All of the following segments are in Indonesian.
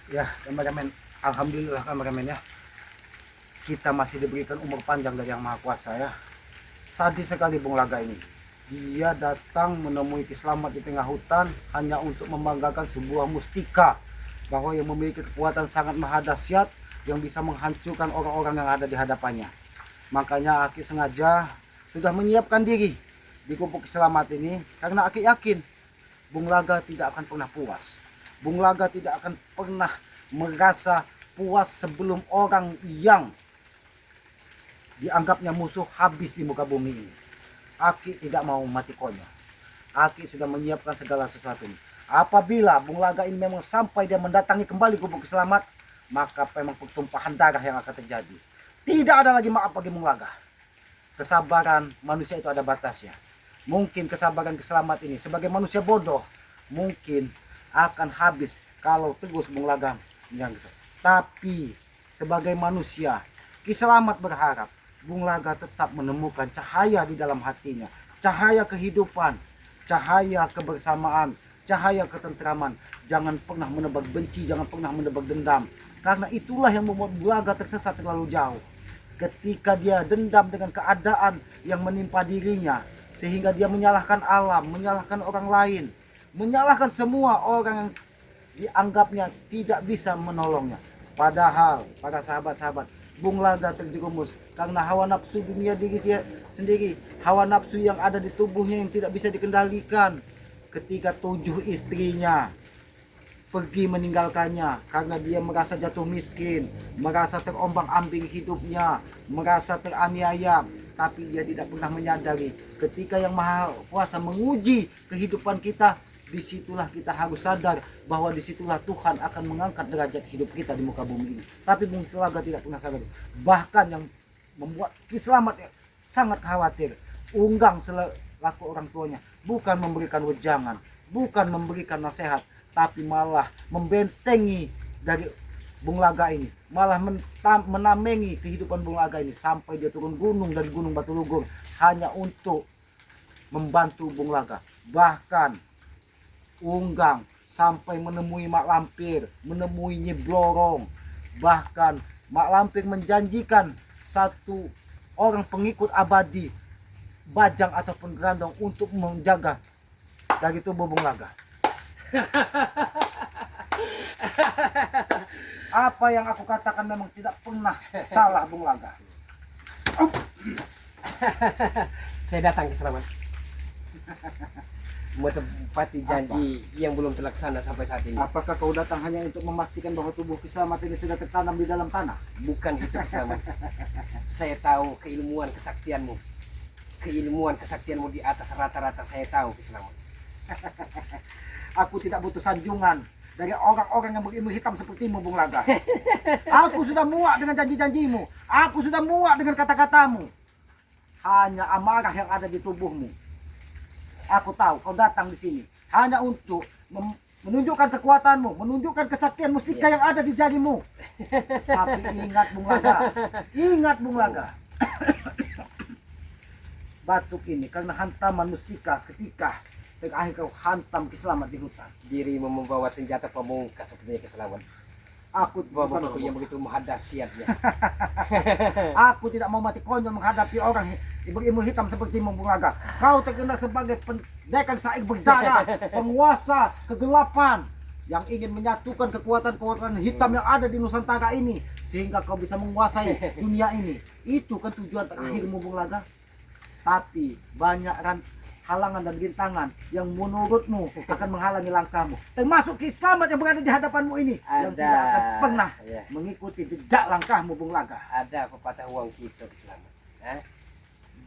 Ya, kameramen. Alhamdulillah kameramen ya. Kita masih diberikan umur panjang dari Yang Maha Kuasa ya. Sadis sekali Bung Laga ini. Dia datang menemui Ki Slamet di tengah hutan hanya untuk membanggakan sebuah mustika bahwa yang memiliki kekuatan sangat maha dahsyat yang bisa menghancurkan orang-orang yang ada di hadapannya. Makanya Aki sengaja sudah menyiapkan diri di gubuk Ki Slamet ini karena Aki yakin Bung Laga tidak akan pernah puas. Bung Laga tidak akan pernah merasa puas sebelum orang yang dianggapnya musuh habis di muka bumi ini. Aki tidak mau mati konyol. Aki sudah menyiapkan segala sesuatunya. Apabila Bung Laga ini memang sampai dia mendatangi kembali gubuk Ki Slamet, maka memang pertumpahan darah yang akan terjadi. Tidak ada lagi maaf bagi Bung Laga. Kesabaran manusia itu ada batasnya. Mungkin kesabaran Ki Slamet ini sebagai manusia bodoh mungkin akan habis kalau terus Bung Laga menyerang. Tapi sebagai manusia, Ki Slamet berharap Bung Laga tetap menemukan cahaya di dalam hatinya, cahaya kehidupan, cahaya kebersamaan, cahaya ketentraman. Jangan pernah menebak benci, jangan pernah menebak dendam, karena itulah yang membuat Bung Laga tersesat terlalu jauh. Ketika dia dendam dengan keadaan yang menimpa dirinya, sehingga dia menyalahkan alam, menyalahkan orang lain, menyalahkan semua orang yang dianggapnya tidak bisa menolongnya. Padahal para sahabat-sahabat, Bung Laga terjerumus karena hawa nafsu dunia diri dia sendiri, hawa nafsu yang ada di tubuhnya yang tidak bisa dikendalikan. Ketika 7 istrinya pergi meninggalkannya karena dia merasa jatuh miskin, merasa terombang-ambing hidupnya, merasa teraniaya, tapi dia tidak pernah menyadari ketika Yang Maha Kuasa menguji kehidupan kita, disitulah kita harus sadar bahwa disitulah Tuhan akan mengangkat derajat hidup kita di muka bumi ini. Tapi Bung Laga tidak pernah sadar. Bahkan yang membuat Ki Slamet sangat khawatir, Unggang selaku orang tuanya bukan memberikan wejangan, bukan memberikan nasihat, tapi malah membentengi dari Bung Laga ini, malah menamengi kehidupan Bung Laga ini sampai dia turun gunung dari Gunung Batulugur hanya untuk membantu Bung Laga. Bahkan Unggang sampai menemui Mak Lampir, menemui Nyi Blorong. Bahkan Mak Lampir menjanjikan satu orang pengikut abadi, bajang ataupun gerandong, untuk menjaga dari tubuh Bung Laga. Apa yang aku katakan memang tidak pernah salah Bung Laga. Saya datang Ki Slamet menepati janji yang belum terlaksana sampai saat ini. Apakah kau datang hanya untuk memastikan bahwa tubuh Ki Slamet ini sudah tertanam di dalam tanah? Bukan itu Ki Slamet. Saya tahu keilmuan kesaktianmu. Keilmuan kesaktianmu di atas rata-rata saya tahu Ki Slamet. Aku tidak butuh sanjungan dari orang-orang yang berilmu hitam sepertimu Bung Laga. Aku sudah muak dengan janji-janjimu. Aku sudah muak dengan kata-katamu. Hanya amarah yang ada di tubuhmu. Aku tahu kau datang di sini hanya untuk menunjukkan kekuatanmu, menunjukkan kesaktian mustika yang ada di jarimu. Tapi ingat Bung Laga, ingat Bung Laga. Batuk ini karena hantaman mustika ketika terakhir kau hantam Ki Slamet di hutan. Dirimu membawa senjata pamungkas sepertinya Ki Slamet. Aku bukan Bawa yang begitu maha dahsyat ya. Aku tidak mau mati konyol menghadapi orang berilmu hitam seperti Bung Laga. Kau terkenal sebagai pendekar saik berdarah, penguasa kegelapan yang ingin menyatukan kekuatan-kekuatan hitam yang ada di Nusantara ini sehingga kau bisa menguasai dunia ini. Itu kan tujuan terakhirmu Bung Laga. Tapi banyak halangan dan rintangan yang menurutmu akan menghalangi langkahmu, termasuk Ki Slamet yang berada di hadapanmu ini yang tidak akan pernah mengikuti jejak langkahmu Bung Laga. Ada pepatah uang kita Ki Slamet.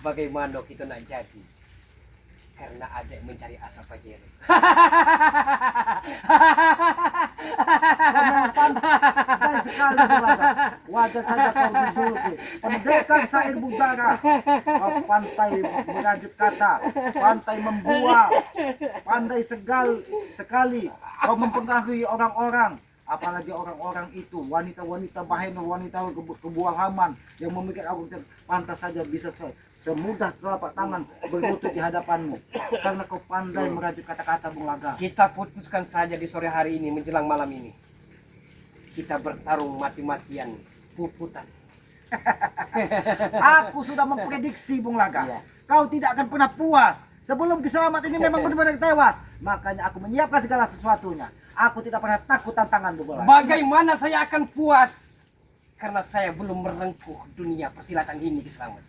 Bagaimana kita nak jadi? Karena ada yang mencari asap pajero. Pandai sekali Bung Laga. Wajar saja kau dijuluki pendekar sair budara. Kau pandai merajut kata, pandai membual, pandai sekali kau mempengaruhi orang-orang. Apalagi orang-orang itu, wanita-wanita bahaya, wanita kebual haman yang memikir aku pantas saja bisa semudah telapak tangan berlutut di hadapanmu karena kau pandai merajut kata-kata Bung Laga. Kita putuskan saja di sore hari ini menjelang malam ini. kita bertarung mati-matian puputan. Aku sudah memprediksi Bung Laga. Iya. Kau tidak akan pernah puas. Sebelum Kiselamat ini memang benar-benar tewas. Makanya aku menyiapkan segala sesuatunya. Aku tidak pernah takut tantangan Bung Laga. Bagaimana saya akan puas? Karena saya belum merengkuh dunia persilatan ini, Kiselamat.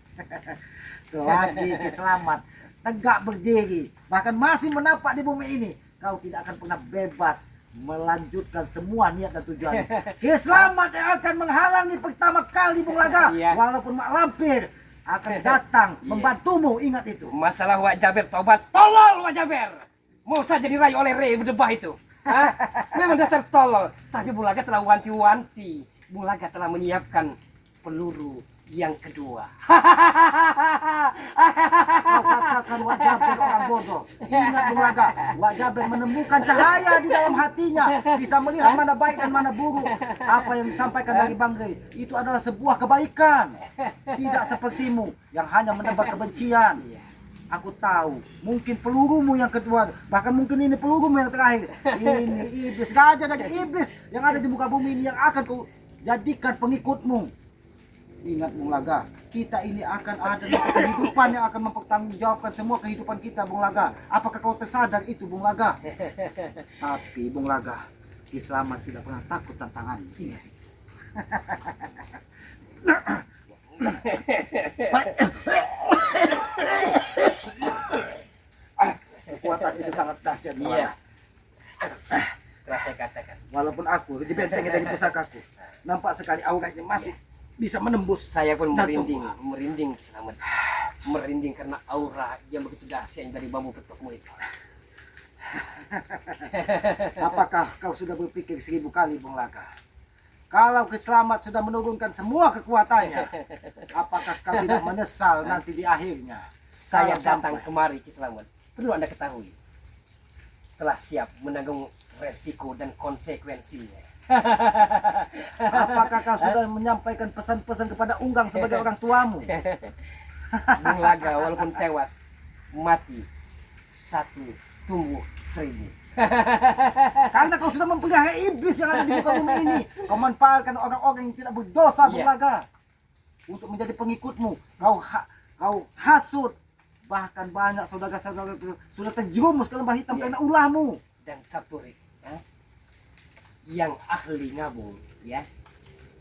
Selagi Kiselamat tegak berdiri, bahkan masih menapak di bumi ini, kau tidak akan pernah bebas melanjutkan semua niat dan tujuan. Kiselamat yang akan menghalangi pertama kali Bung Laga. Iya. Walaupun Mak Lampir akan datang membantumu, ingat itu. Masalah Wak Jaber tobat, tolol Wak Jaber. Mau saja dirayu oleh Rey berdebah itu. Hah? Memang dasar tolol. Tapi Bung Laga telah wanti-wanti. Bung Laga telah menyiapkan peluru yang kedua. Kau katakan Wak Jaber orang bodoh. Ingat Bung Laga, Wak Jaber menemukan cahaya di dalam hatinya, bisa melihat mana baik dan mana buruk. Apa yang disampaikan dari Bang Rey itu adalah sebuah kebaikan. Tidak sepertimu yang hanya menebar kebencian. Aku tahu, mungkin pelurumu yang kedua, bahkan mungkin ini pelurumu yang terakhir. Ini iblis, raja dari iblis yang ada di muka bumi ini yang akan kau jadikan pengikutmu. Ingat Bung Laga, kita ini akan ada di kehidupan yang akan mempertanggungjawabkan semua kehidupan kita Bung Laga. Apakah kau tersadar itu Bung Laga? Tapi Bung Laga, Kiselamat tidak pernah takut tantangan. Kekuatan itu sangat dahsyat Bung Laga. Telah saya katakan. Walaupun aku dibentengi dari pusakaku, nampak sekali auranya masih bisa menembus. Saya pun jantungku. merinding Kiselamat. Merinding karena aura yang begitu dahsyat dari bambu petukmu itu. Apakah kau sudah berpikir 1000 kali Bung Laga? Kalau Kiselamat sudah menurunkan semua kekuatannya, apakah kau tidak menyesal nanti di akhirnya? Saya Kalau datang sampai- kemari Kiselamat. Perlu Anda ketahui. Telah siap menanggung resiko dan konsekuensinya. Apakah kau sudah menyampaikan pesan-pesan kepada Unggang sebagai orang tuamu? Bung Laga walaupun tewas, mati 1 tumbuh 1000. Karena kau sudah mempelihara iblis yang ada di muka bumi ini. Kau manfaatkan orang-orang yang tidak berdosa Bung Iya. Laga untuk menjadi pengikutmu. Kau hasut. Bahkan banyak saudara-saudara sudah terjerumus ke lembah hitam Iya. karena ulahmu. Dan satu Rik, yang ahli ngabung, ya,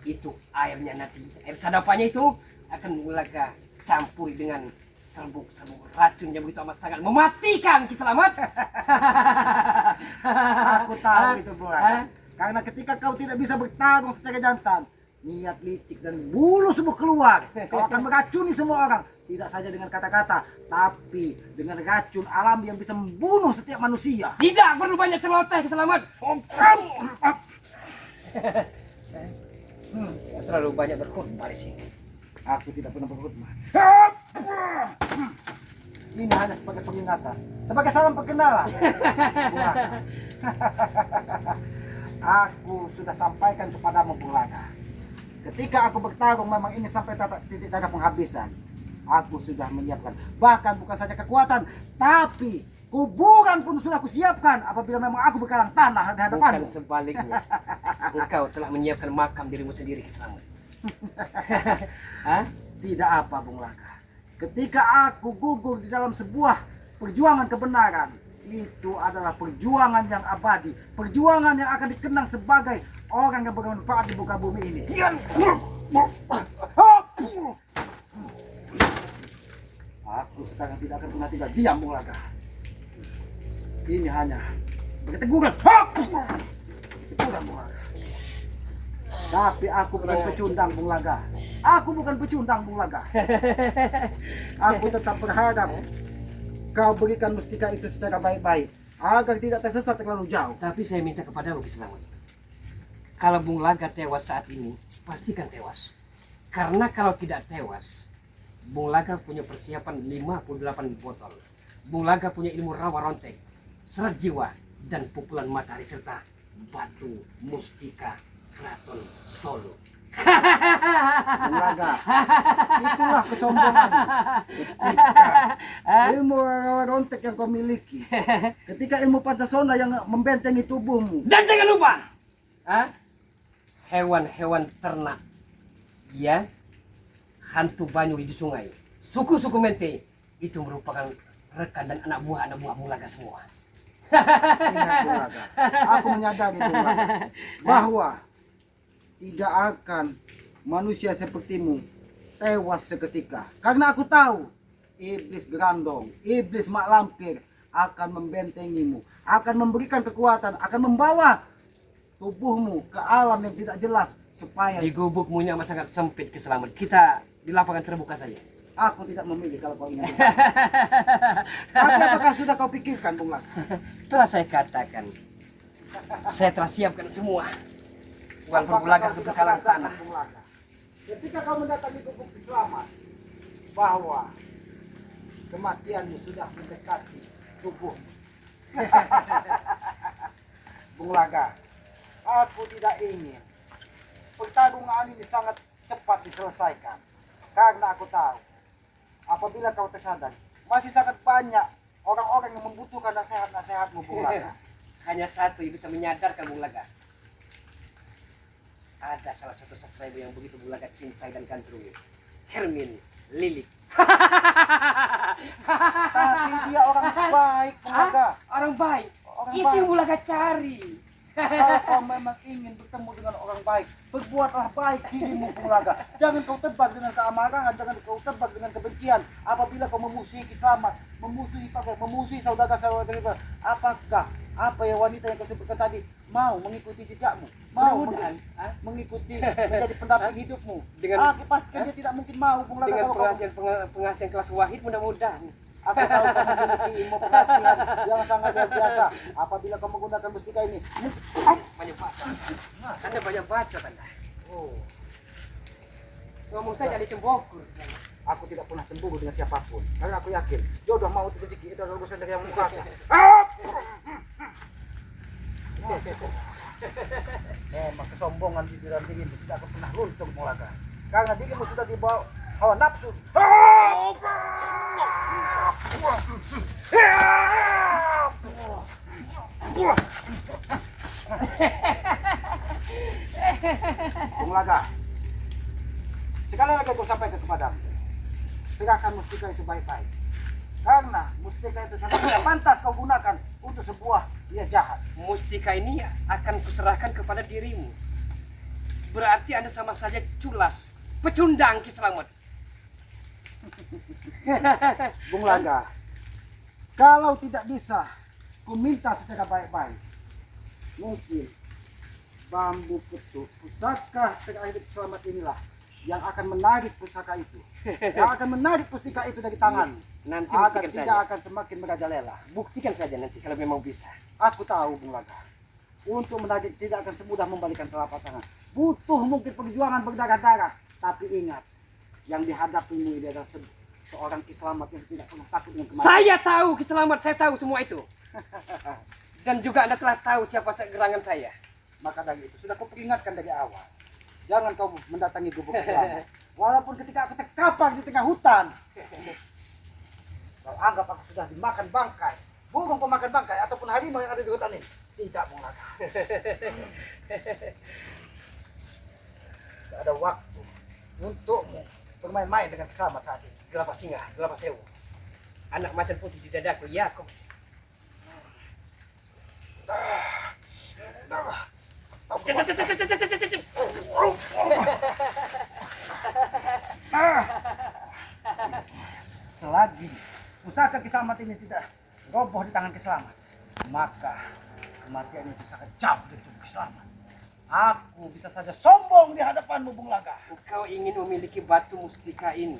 itu airnya nanti, air sadapannya itu akan Bung Laga campuri dengan serbuk-serbuk racun yang begitu amat sangat mematikan Kiselamat. Aku tahu itu Bung Laga. Karena ketika kau tidak bisa bertarung secara jantan, niat licik dan bulu semua keluar. Kau akan meracuni semua orang. Tidak saja dengan kata-kata, tapi dengan racun alami yang bisa membunuh setiap manusia. Tidak perlu banyak celoteh Kiselamat. Terlalu banyak berkhutbah di sini. Aku tidak pernah berkhutbah. Ini hanya sebagai peringatan, sebagai salam perkenalan. Bung Laga. Aku sudah sampaikan kepadamu Bung Laga. Ketika aku bertarung memang ini sampai titik darah penghabisan. Aku sudah menyiapkan, bahkan bukan saja kekuatan, tapi kuburan pun sudah aku siapkan apabila memang aku berkalang tanah di hadapanmu. Bukan sebaliknya. Engkau telah menyiapkan makam dirimu sendiri Kiselamat. Hah? Tidak apa Bung Laga. Ketika aku gugur di dalam sebuah perjuangan kebenaran, itu adalah perjuangan yang abadi, perjuangan yang akan dikenang sebagai orang yang bermanfaat di muka bumi ini. Aku sekarang tidak akan pernah tinggal diam Bung Laga. Ini hanya sebagai teguran. Teguran Bung Laga. Tapi aku bukan pecundang Bung Laga. Aku bukan pecundang Bung Laga. Aku tetap berharap kau berikan mustika itu secara baik-baik agar tidak tersesat terlalu jauh. Tapi saya minta kepadamu Kiselamat. Kalau Bung Laga tewas saat ini, pastikan tewas. Karena kalau tidak tewas, Bung Laga punya persiapan 58 botol. Bung Laga punya ilmu rawa rontek, serat jiwa, dan pukulan matahari serta batu mustika keraton Solo. Bung Laga, itulah kesombongan. Ketika ilmu rawa rontek yang kau miliki, ketika ilmu Pancasona yang membentengi tubuhmu, Dan jangan lupa, hewan-hewan ternak, ya, hantu banyu di sungai, suku-suku mente itu merupakan rekan dan anak buah Bung Laga semua. Ingat Bung Laga, aku menyadari Bung Laga bahwa tidak akan manusia sepertimu tewas seketika. Karena aku tahu iblis gerandong, iblis mak lampir akan membentengimu, akan memberikan kekuatan, akan membawa tubuhmu ke alam yang tidak jelas supaya Di gubukmu yang sangat sempit Kiselamat. Kita di lapangan terbuka saja. aku tidak memilih kalau kau ingin. Tapi apakah sudah kau pikirkan Bung Laga? Telah saya katakan, saya telah siapkan semua uang Apakah Bung Laga kau untuk sudah kekalan merasakan, tanah. Bung Laga, ketika kau mendatangi gubuk Kiselamat bahwa kematianmu sudah mendekati tubuhmu. Bung Laga, aku tidak ingin pertarungan ini sangat cepat diselesaikan. Karena aku tahu, apabila kau tersadar, masih sangat banyak orang-orang yang membutuhkan nasihat-nasihatmu, Bung Laga. Hanya satu yang bisa menyadarkan Bung Laga. Ada salah satu sastra yang begitu Bung Laga cintai dan gandrungi. Hermin Lilik. Tapi dia orang baik, Bung Laga. Orang baik. Orang Itu baik. yang Bung Laga cari. Kalau kau memang ingin bertemu dengan orang baik, berbuatlah baik dirimu, Bung Laga. Jangan kau tebak dengan keamaraan, jangan kau tebak dengan kebencian. Apabila kau memusuhi Kiselamat, memusuhi saudara-saudara, apakah apa ya wanita yang kau sebutkan tadi mau mengikuti jejakmu, mau Mudah-mudahan, mengikuti menjadi pendamping hidupmu? Dengan- Aku pastikan dia tidak mungkin mau, Bung Laga. dengan Kalau kau pengasihan kelas wahid mudah-mudahan. aku tahu kau memiliki ilmu pengasihan yang sangat luar biasa. Apabila kau menggunakan mustika ini, Banyak baca. Anda banyak baca Anda. oh, Ngomong saja di cembokur di sana. aku tidak pernah cemburu dengan siapapun. Karena aku yakin jodoh maut rezeki itu adalah urusan dari yang Maha Kuasa. Memang kesombongan di dalam dirimu tidak akan pernah luntur, Bung Laga. Karena dirimu sudah dibawa hawa nafsu. Bung Laga, sekali lagi aku sampaikan kepadamu, serahkan mustika itu baik-baik. Karena mustika itu sangat tidak pantas kau gunakan untuk sebuah niat jahat. Mustika ini akan kuserahkan kepada dirimu. Berarti Anda sama saja culas, pecundang Kiselamat. Bung Laga, kalau tidak bisa ku minta secara baik-baik, mungkin bambu petuk pusaka terakhir Kiselamat inilah yang akan menarik pusaka itu, yang akan menarik mustika itu dari tangan, Nanti agar buktikan tidak saja. akan semakin merajalela. Buktikan saja nanti kalau memang bisa. Aku tahu, Bung Laga, untuk menarik tidak akan semudah membalikan telapak tangan. Butuh mungkin perjuangan berdarah-darah, tapi ingat, yang dihadapimu ini adalah seorang Kiselamat yang tidak pernah takut dengan kematian. Saya tahu Kiselamat, saya tahu semua itu. Dan juga Anda telah tahu siapa gerangan saya. Maka dari itu sudah kau peringatkan dari awal. Jangan kau mendatangi gubuk Kiselamat. Walaupun ketika aku terkapar di tengah hutan, kau anggap aku sudah dimakan bangkai, burung pemakan bangkai ataupun harimau yang ada di hutan ini. Tidak, Bung Laga. Tidak ada waktu untukmu bermain-main dengan Kiselamat saat ini. Gelapa singa, gelapa sewu. Anak macan putih di dadaku, ya kau. Selagi pusaka Kiselamat ini tidak roboh di tangan Kiselamat, maka kematian itu sangat jauh dari tubuh Kiselamat. Aku bisa saja sombong di hadapanmu, Bung Laga. Kau ingin memiliki batu mustika ini.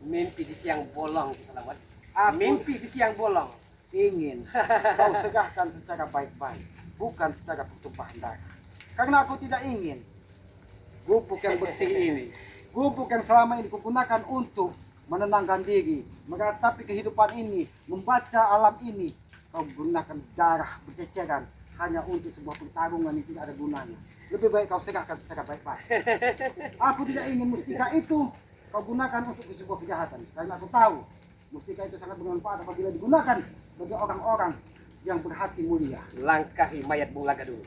Mimpi di siang bolong, Kiselamat. Aku Mimpi di siang bolong. ingin kau segahkan secara baik-baik, bukan secara pertumpahan darah. Karena aku tidak ingin gubuk yang bersih ini, gubuk yang selama ini kugunakan untuk menenangkan diri, meratapi kehidupan ini, membaca alam ini, kau gunakan darah berceceran hanya untuk sebuah pertarungan yang tidak ada gunanya. Lebih baik kau segahkan secara baik-baik. Aku tidak ingin mustika itu kau gunakan untuk sebuah kejahatan, karena aku tahu mustika itu sangat bermanfaat apabila digunakan bagi orang-orang yang berhati mulia. Langkahi mayat Bung Laga dulu.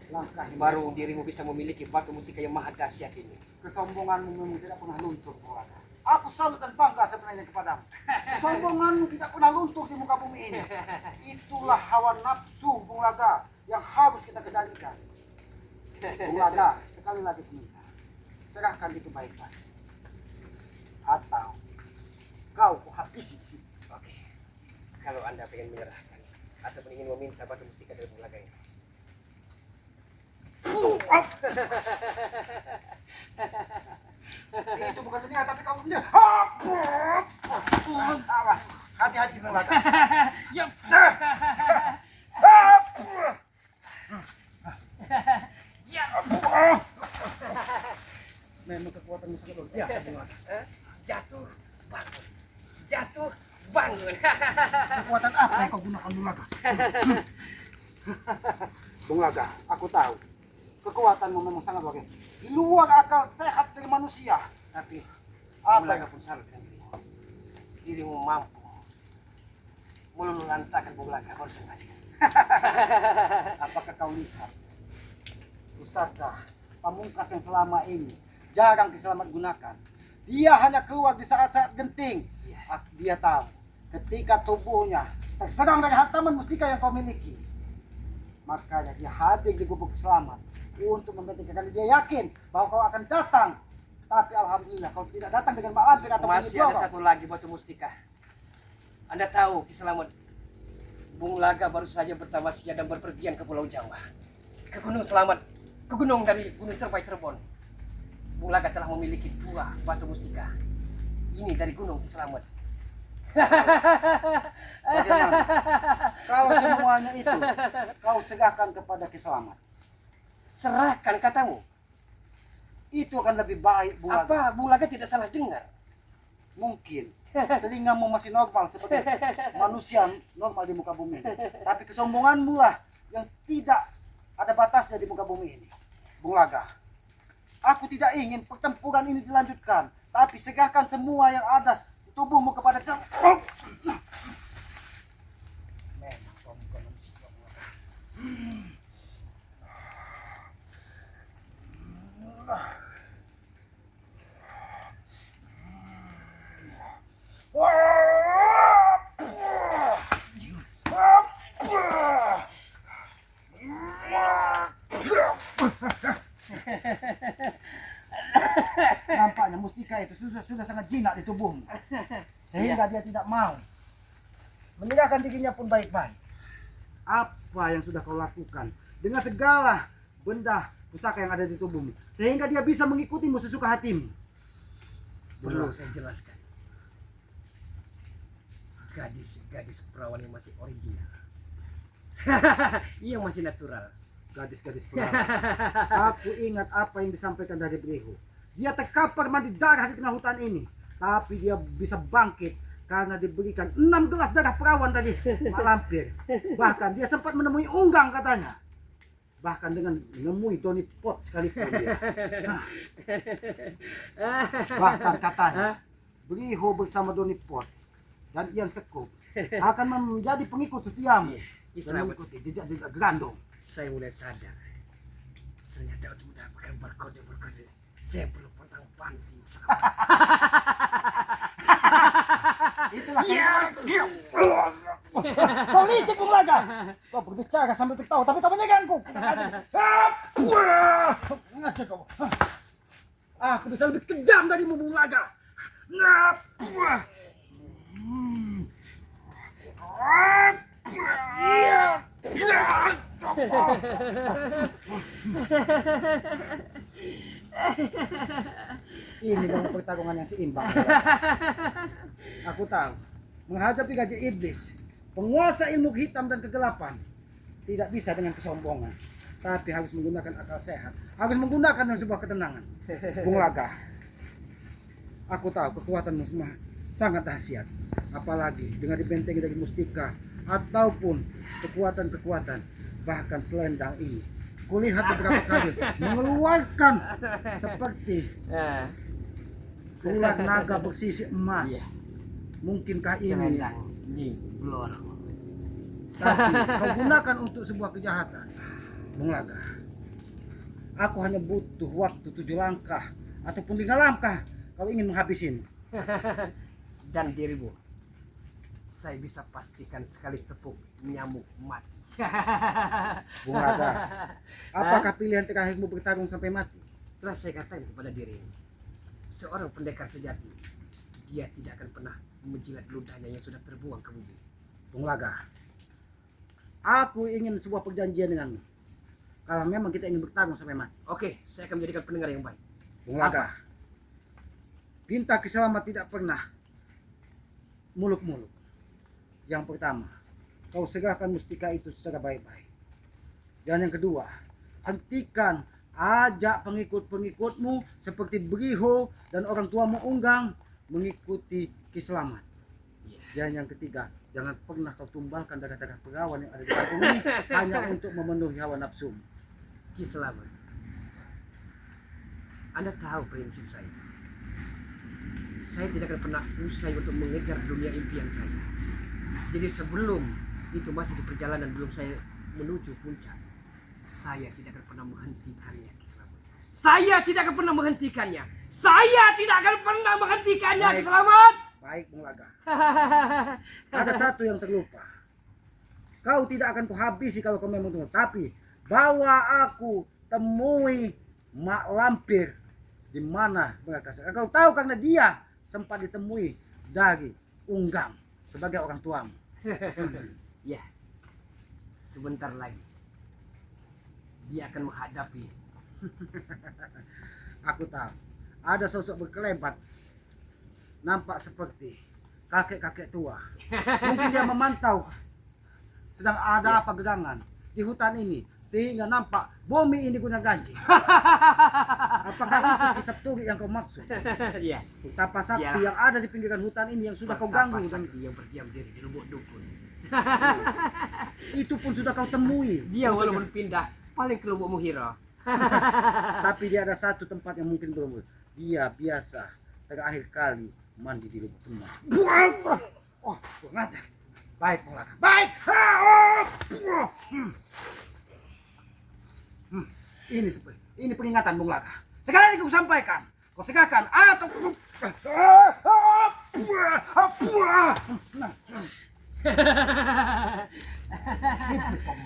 Langkah ini. baru dirimu bisa memiliki batu mustika yang maha dahsyat ini. Kesombonganmu memang tidak pernah luntur, Bung Laga. Aku salut dan bangga sebenarnya kepadamu. Kesombonganmu tidak pernah luntur di muka bumi ini. Itulah hawa nafsu, Bung Laga, yang harus kita kendalikan. Bung Laga, sekali lagi minta, serahkan itu baik-baik. Atau kau kuhabisi di sini. Oke. Kalau Anda pengen menyerahkan ataupun ingin meminta batu mustika dari Bung Laga ini. Itu bukan dunia, tapi kamu punya. Awas, hati-hati Bung Laga. Ya. Ya. Memang kekuatanmu sangat luar biasa, Bung Laga. Jatuh bangun. Jatuh bangun. Kekuatan apa yang kau gunakan, Bung Laga? Bung Laga, aku tahu. Kekuatanmu memang sangat luar biasa. Di luar akal sehat dari manusia. Tapi Bung apa Laga yang pun salut dengan dirimu. Dirimu mampu meluluhlantakkan Bung Laga baru sengaja. apakah kau lihat? Pusaka pamungkas yang selama ini jarang diselamat gunakan. Dia hanya keluar di saat-saat genting. Iya. Dia tahu ketika tubuhnya terserang dari hantaman mustika yang kau miliki. Makanya dia hadir di gubuk selamat untuk membentikkan, karena dia yakin bahwa kau akan datang. Tapi alhamdulillah kau tidak datang dengan mak lampir atau Masih ada satu lagi batu mustika. Anda tahu Kiselamat, Bung Laga baru saja bertamasya dan berpergian ke Pulau Jawa, ke Gunung Selamat, ke gunung dari Gunung Cerpai Cirebon. Bung Laga telah memiliki 2 batu mustika. Ini dari Gunung Kiselamat. Bagaimana? Kalau semuanya itu kau serahkan kepada Kiselamat, Serahkan katamu. itu akan lebih baik, Bung Laga. Apa Bung Laga tidak salah dengar? Mungkin telingamu masih normal seperti manusia normal di muka bumi ini. Tapi kesombonganmu lah yang tidak ada batasnya di muka bumi ini. Bung Laga, aku tidak ingin pertempuran ini dilanjutkan, tapi segahkan semua yang ada di tubuhmu kepada Memang kau bukan manusia, Bung Laga. Nampaknya mustika itu sudah sangat jinak di tubuhmu, sehingga dia tidak mau menyerahkan dirinya pun baik-baik. Apa yang sudah kau lakukan dengan segala benda pusaka yang ada di tubuhmu, sehingga dia bisa mengikutimu sesuka hatimu? Perlu saya jelaskan. Gadis-gadis perawan yang masih original. Yang masih natural. Gadis-gadis perawan. Aku ingat apa yang disampaikan dari Brihu. Dia terkapar mandi darah di tengah hutan ini, tapi dia bisa bangkit karena diberikan 6 gelas darah perawan dari mak lampir. Bahkan dia sempat menemui unggang katanya. Bahkan dengan menemui Tony Pot sekalipun dia. Bahkan katanya Brihu bersama Tony Pot dan Ian Sekup akan menjadi pengikut setiamu dan mengikuti jejak-jejak Grandong. Saya mulai sadar. Ternyata untuk mendapatkan berkode-berkode, saya perlu potong panting. Itulah kau licik, Bung Laga. Kau berbicara sambil tertawa, tapi kau menyerangku. Ngajar kau. Aku bisa lebih kejam darimu, Bung Laga. Ini memang pertarungan yang seimbang. Aku tahu, menghadapi gajah iblis, penguasa ilmu hitam dan kegelapan, tidak bisa dengan kesombongan, tapi harus menggunakan akal sehat, harus menggunakan dengan sebuah ketenangan. Bung Laga, aku tahu kekuatanmu semua sangat dahsyat, apalagi dengan dibentengi dari mustika ataupun kekuatan-kekuatan, bahkan selendang ini. Kulihat beberapa kali mengeluarkan seperti ular naga bersisi emas. Mungkinkah ini Selendang Nyi Bloro. tapi kau gunakan untuk sebuah kejahatan, Bung Laga? Aku hanya butuh waktu 7 langkah ataupun 5 langkah kalau ingin menghabisimu. Dan dirimu, saya bisa pastikan sekali tepuk nyamuk mati. Bung Laga, apakah pilihan terakhirmu bertarung sampai mati? Telah saya katakan kepada dirimu, seorang pendekar sejati, dia tidak akan pernah menjilat ludahnya yang sudah terbuang ke bumi. Bung Laga, aku ingin sebuah perjanjian denganmu. Kalau memang kita ingin bertarung sampai mati. Oke, saya akan menjadikan pendengar yang baik. Bung Laga, Pinta Kiselamat tidak pernah muluk-muluk. Yang pertama, kau serahkan mustika itu secara baik-baik. Dan yang kedua, hentikan ajak pengikut-pengikutmu seperti Briho dan orang tuamu Unggang mengikuti Kiselamat. Dan yang ketiga, jangan pernah kau tumbalkan darah-darah perawan yang ada di kampung ini hanya untuk memenuhi hawa nafsu. Kiselamat, Anda tahu prinsip saya. Saya tidak akan pernah usai untuk mengejar dunia impian saya. Jadi sebelum itu masih di perjalanan, belum saya menuju puncak, saya tidak akan pernah menghentikannya. Kiselamat, saya tidak akan pernah menghentikannya. Saya tidak akan pernah menghentikannya. Baik. Kiselamat. Baik, Bung Laga. Ada satu yang terlupa. Kau tidak akan kuhabisi kalau kau memang tunggu. Tapi bawa aku temui Mak Lampir di mana mereka. Kau tahu karena dia sempat ditemui dari Unggang sebagai orang tuamu. Ya, sebentar lagi dia akan menghadapi. Aku tahu ada sosok berkelebat, nampak seperti kakek-kakek tua. Mungkin dia memantau sedang ada apa gerangan di hutan ini sehingga nampak bumi ini guna ganjil. Apakah itu kisah turi yang kau maksud? Iya. Betapa sakti Iyalah. yang ada di pinggiran hutan ini yang sudah kau ganggu dan Sakti yang berdiam diri di lubuk dukun. itu pun sudah kau temui. Dia walaupun pindah paling ke lubuk Muhiro. Tapi dia ada satu tempat yang mungkin belum. Dia biasa terakhir kali mandi di lubuk tengah. Oh, ngajar. Baik, Bung Laga. Baik. Ini peringatan, Bung Laga. Sekali lagi aku sampaikan. Kau segahkan atau tipis kau.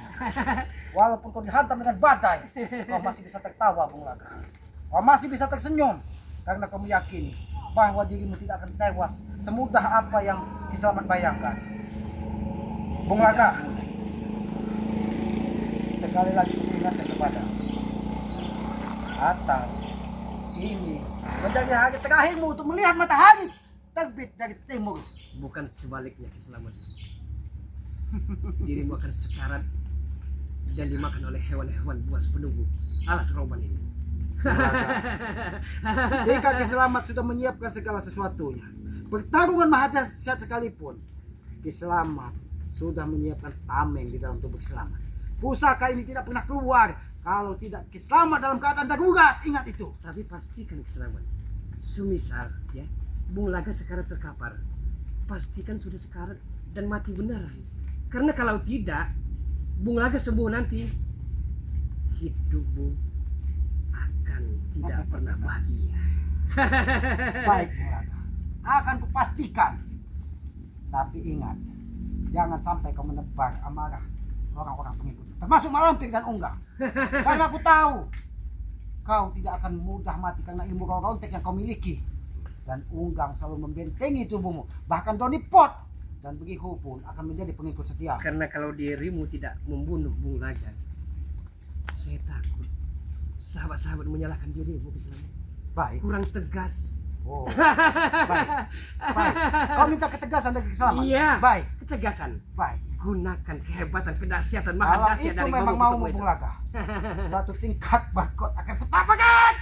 Walaupun kau dihantam dengan badai, kau masih bisa tertawa, Bung Laga. Kau masih bisa tersenyum karena kau meyakini bahwa dirimu tidak akan tewas semudah apa yang Kiselamat bayangkan. Bung Laga, sekali lagi aku ingatkan kepada atau ini menjadi hari terakhirmu untuk melihat matahari terbit dari timur. Bukan sebaliknya, Kiselamat. Dirimu akan sekarat dan dimakan oleh hewan-hewan buas penunggu alas roban ini. Jika Kiselamat sudah menyiapkan segala sesuatunya, pertarungan mahadahsyat sekalipun, Kiselamat sudah menyiapkan tameng di dalam tubuh Kiselamat. Pusaka ini tidak pernah keluar kalau tidak Kiselamat dalam keadaan darurat. Ingat itu. Tapi pastikan, Kiselamat, semisal ya Bung Laga sekarat terkapar, pastikan sudah sekarat dan mati beneran. Karena kalau tidak, Bung Laga sembuh nanti, hidupmu akan tidak pernah bahagia. Baik, Bung Laga. Akan kupastikan. Tapi ingat, jangan sampai kau menebar amarah orang-orang pengikut, termasuk Mak Lampir dan Unggang. Karena aku tahu kau tidak akan mudah mati karena ilmu kau rontek yang kau miliki. Dan Unggang selalu membentengi tubuhmu. Bahkan Donipot dan Briho pun akan menjadi pengikut setia. Karena kalau dirimu tidak membunuh Bung Laga, saya takut sahabat-sahabat menyalahkan dirimu, Kiselamat. Baik. Kurang tegas. Oh. Baik. Baik. Kau minta ketegasan dari Kiselamat. Iya. Baik. Ketegasan. Baik. Gunakan kehebatan, kedahsyatan, Kalau maha dahsyat itu dari memang Gogo mau Kutubu Bung itu. Laga, satu tingkat barcode akan kutapakan.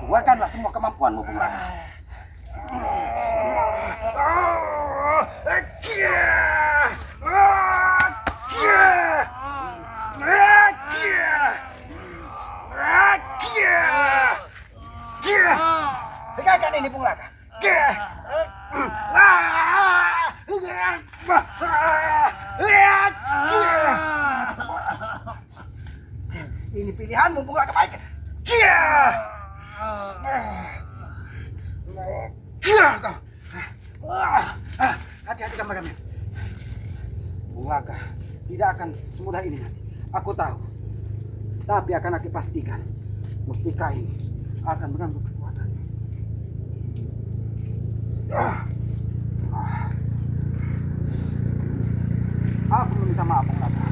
Keluarkanlah semua kemampuanmu, Bung Laga. Segakan ini, Bung Laga. Ini pilihanmu Bung Laga baik. Hati-hati kameramen. Bung Laga tidak akan semudah ini nanti. Aku tahu. Tapi akan aku pastikan mustika ini akan mengganggu kekuatannya. Aku meminta maaf Bung Laga.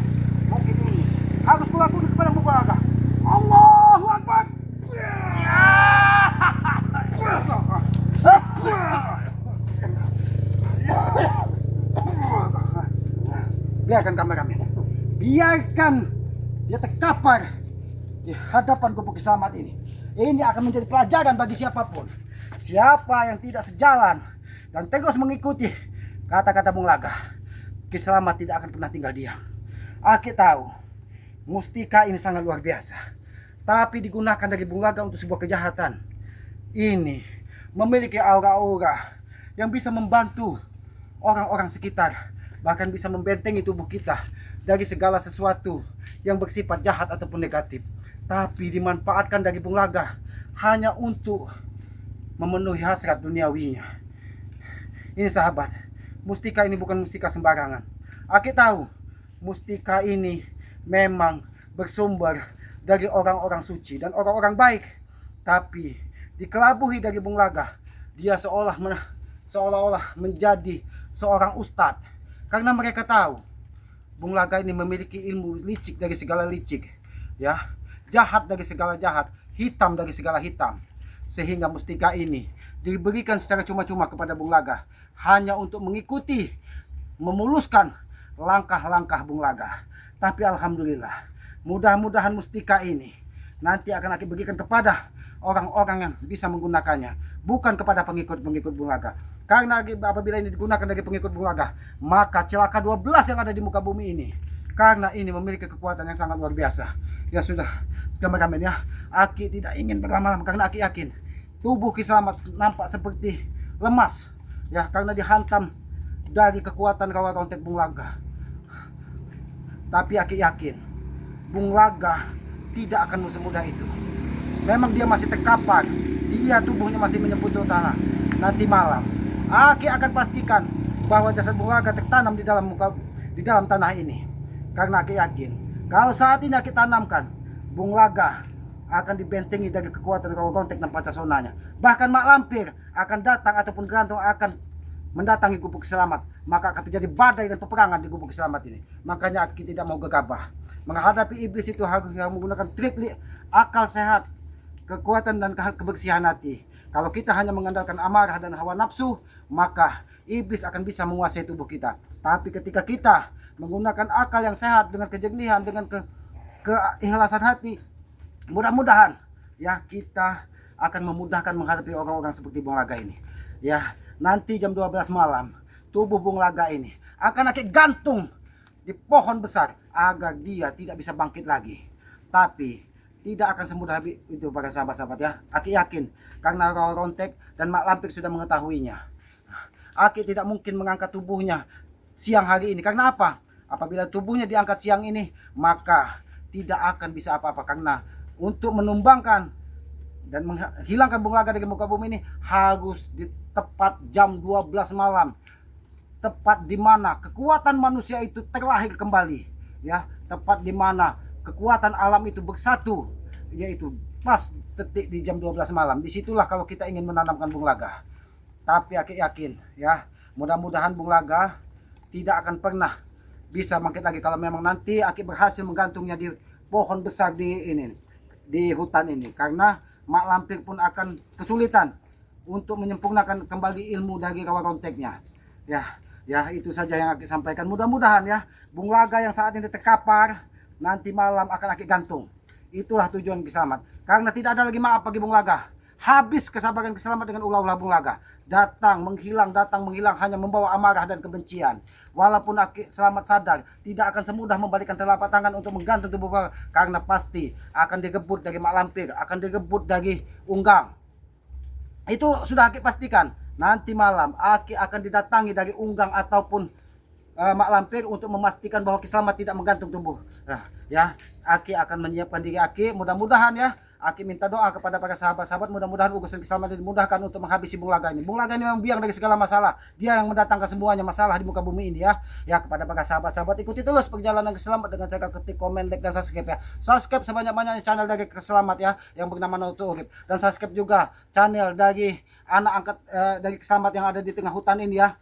Mungkin ini harus kulakukan kepada Bung Laga. Allahu Akbar. Biarkan kameramen. Biarkan dia terkapar di hadapan gubuk selamat ini. Ini akan menjadi pelajaran bagi siapapun. Siapa yang tidak sejalan dan terus mengikuti kata-kata Bung Laga, Kiselamat tidak akan pernah tinggal diam. Aki tahu mustika ini sangat luar biasa, tapi digunakan dari Bung Laga untuk sebuah kejahatan. Ini memiliki aura-aura yang bisa membantu orang-orang sekitar, bahkan bisa membentengi tubuh kita dari segala sesuatu yang bersifat jahat ataupun negatif. Tapi dimanfaatkan dari Bung Laga hanya untuk memenuhi hasrat duniawinya. Ini sahabat, mustika ini bukan mustika sembarangan. Aki tahu mustika ini memang bersumber dari orang-orang suci dan orang-orang baik, tapi dikelabuhi dari Bung Laga, dia seolah-olah menjadi seorang ustadz, karena mereka tahu Bung Laga ini memiliki ilmu licik dari segala licik, ya, jahat dari segala jahat, hitam dari segala hitam, sehingga mustika ini diberikan secara cuma-cuma kepada Bung Laga hanya untuk mengikuti, memuluskan langkah-langkah Bung Laga. Tapi alhamdulillah, mudah-mudahan mustika ini nanti akan aku berikan kepada orang-orang yang bisa menggunakannya, bukan kepada pengikut-pengikut Bung Laga. Karena apabila ini digunakan dari pengikut Bung Laga, maka celaka 12 yang ada di muka bumi ini. Karena ini memiliki kekuatan yang sangat luar biasa. Ya sudah, kameramen ya, Aki tidak ingin berlama-lama karena Aki yakin tubuh Kiselamat nampak seperti lemas, ya, karena dihantam dari kekuatan kawan kontek Bung Laga. Tapi Aki yakin Bung Laga tidak akan semudah itu. Memang dia masih terkapar, dia tubuhnya masih menyebut tanah. Nanti malam Aki akan pastikan bahwa jasad Bung Laga tertanam di dalam tanah ini. Karena Aki yakin kalau saat ini Aki tanamkan, Bung Laga akan dibentengi dari kekuatan kawan kontek dan pancasonanya. Bahkan Mak Lampir akan datang ataupun gantung akan mendatangi gubuk Kiselamat. Maka akan terjadi badai dan peperangan di gubuk Kiselamat ini. Makanya Aki tidak mau gegabah. Menghadapi iblis itu harus menggunakan trik akal sehat, kekuatan dan kebersihan hati. Kalau kita hanya mengandalkan amarah dan hawa nafsu, maka iblis akan bisa menguasai tubuh kita. Tapi ketika kita menggunakan akal yang sehat dengan kejernihan, dengan keikhlasan hati, mudah-mudahan ya kita akan memudahkan menghadapi orang-orang seperti Bung Laga ini. Ya, nanti jam 12 malam tubuh Bung Laga ini akan Aki gantung di pohon besar agar dia tidak bisa bangkit lagi. Tapi tidak akan semudah itu para sahabat-sahabat ya. Aki yakin karena Rontek dan Mak Lampir sudah mengetahuinya. Aki tidak mungkin mengangkat tubuhnya siang hari ini. Karena apa? Apabila tubuhnya diangkat siang ini, maka tidak akan bisa apa-apa. Karena untuk menumbangkan dan menghilangkan Bung Laga dari muka bumi ini harus di tepat jam 12 malam. Tepat di mana kekuatan manusia itu terlahir kembali, ya, tepat di mana kekuatan alam itu bersatu, yaitu pas detik di jam 12 malam. Disitulah kalau kita ingin menanamkan Bung Laga. Tapi Aki yakin ya, mudah-mudahan Bung Laga tidak akan pernah bisa bangkit lagi kalau memang nanti Aki berhasil menggantungnya di pohon besar di hutan ini. Karena Mak Lampir pun akan kesulitan untuk menyempurnakan kembali ilmu dari kawan konteknya. Ya, itu saja yang Aki sampaikan. Mudah-mudahan ya, Bung Laga yang saat ini terkapar nanti malam akan Aki gantung. Itulah tujuan Kiselamat. Karena tidak ada lagi maaf bagi Bung Laga. Habis kesabaran Kiselamat dengan ulah-ulah Bung Laga. Datang menghilang hanya membawa amarah dan kebencian. Walaupun Aki Selamat sadar tidak akan semudah membalikan telapak tangan untuk menggantung tubuh Bung Laga, karena pasti akan direbut dari Mak Lampir, akan direbut dari Unggang. Itu sudah Aki pastikan. nanti malam Aki akan didatangi dari unggang ataupun mak lampir untuk memastikan bahwa Ki Selamat tidak menggantung tubuh. Nah, ya, Aki akan menyiapkan diri Aki. Mudah-mudahan ya, Aki minta doa kepada para sahabat-sahabat, mudah-mudahan urusan Ki Selamat dimudahkan untuk menghabisi Bung Laga ini. Bung Laga ini memang biang dari segala masalah. Dia yang mendatangkan semuanya masalah di muka bumi ini ya. Ya, kepada para sahabat-sahabat, ikuti terus perjalanan Ki Selamat dengan cara ketik komen, like, dan subscribe ya. Subscribe sebanyak-banyaknya channel dari Ki Selamat ya, yang bernama Naruto Urip. Dan subscribe juga channel dari anak angkat dari Ki Selamat yang ada di tengah hutan ini ya.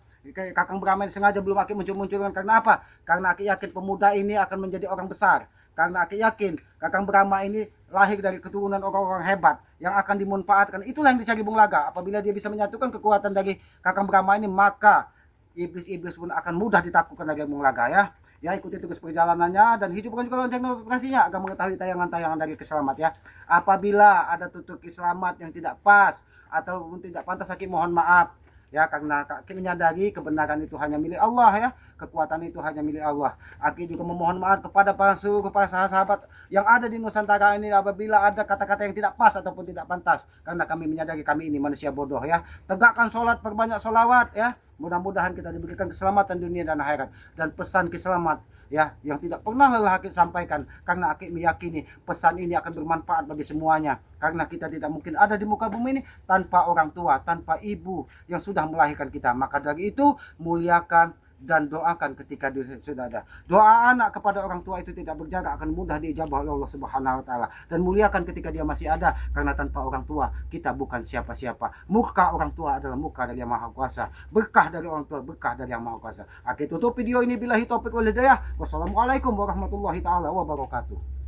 Kakang Brahma sengaja belum Aki muncul-munculkan karena apa? Karena Aki yakin pemuda ini akan menjadi orang besar. Karena Aki yakin Kakang Brahma ini lahir dari keturunan orang-orang hebat yang akan dimanfaatkan. Itulah yang dicari Bung Laga. Apabila dia bisa menyatukan kekuatan dari Kakang Brahma ini, maka iblis-iblis pun akan mudah ditaklukkan dari Bung Laga ya. Ya, ikuti terus perjalanannya dan hidupkan juga lonceng notifikasinya agar mengetahui tayangan-tayangan dari Ki-Selamat ya. Apabila ada tutur Ki-Selamat yang tidak pas ataupun tidak pantas, Aki mohon maaf. Ya, karena Aki menyadari kebenaran itu hanya milik Allah ya, kekuatan itu hanya milik Allah. Aki juga memohon maaf kepada seluruh para sahabat yang ada di Nusantara ini apabila ada kata-kata yang tidak pas ataupun tidak pantas, karena kami menyadari kami ini manusia bodoh ya. Tegakkan sholat, perbanyak sholawat ya, mudah-mudahan kita diberikan keselamatan dunia dan akhirat. Dan pesan Ki-Selamat ya, yang tidak pernah lelah Aki sampaikan, karena Aki meyakini pesan ini akan bermanfaat bagi semuanya, karena kita tidak mungkin ada di muka bumi ini tanpa orang tua, tanpa ibu yang sudah melahirkan kita. Maka dari itu muliakan dan doakan ketika sudah ada. Doa anak kepada orang tua itu tidak berjarak, akan mudah diijabah oleh Allah Subhanahu wa taala. Dan muliakan ketika dia masih ada, karena tanpa orang tua kita bukan siapa-siapa. Muka orang tua adalah muka dari Yang Maha Kuasa. Berkah dari orang tua, berkah dari Yang Maha Kuasa. Oke, tutup video ini billahi taufik wal hidayah. Wassalamualaikum warahmatullahi taala wabarakatuh.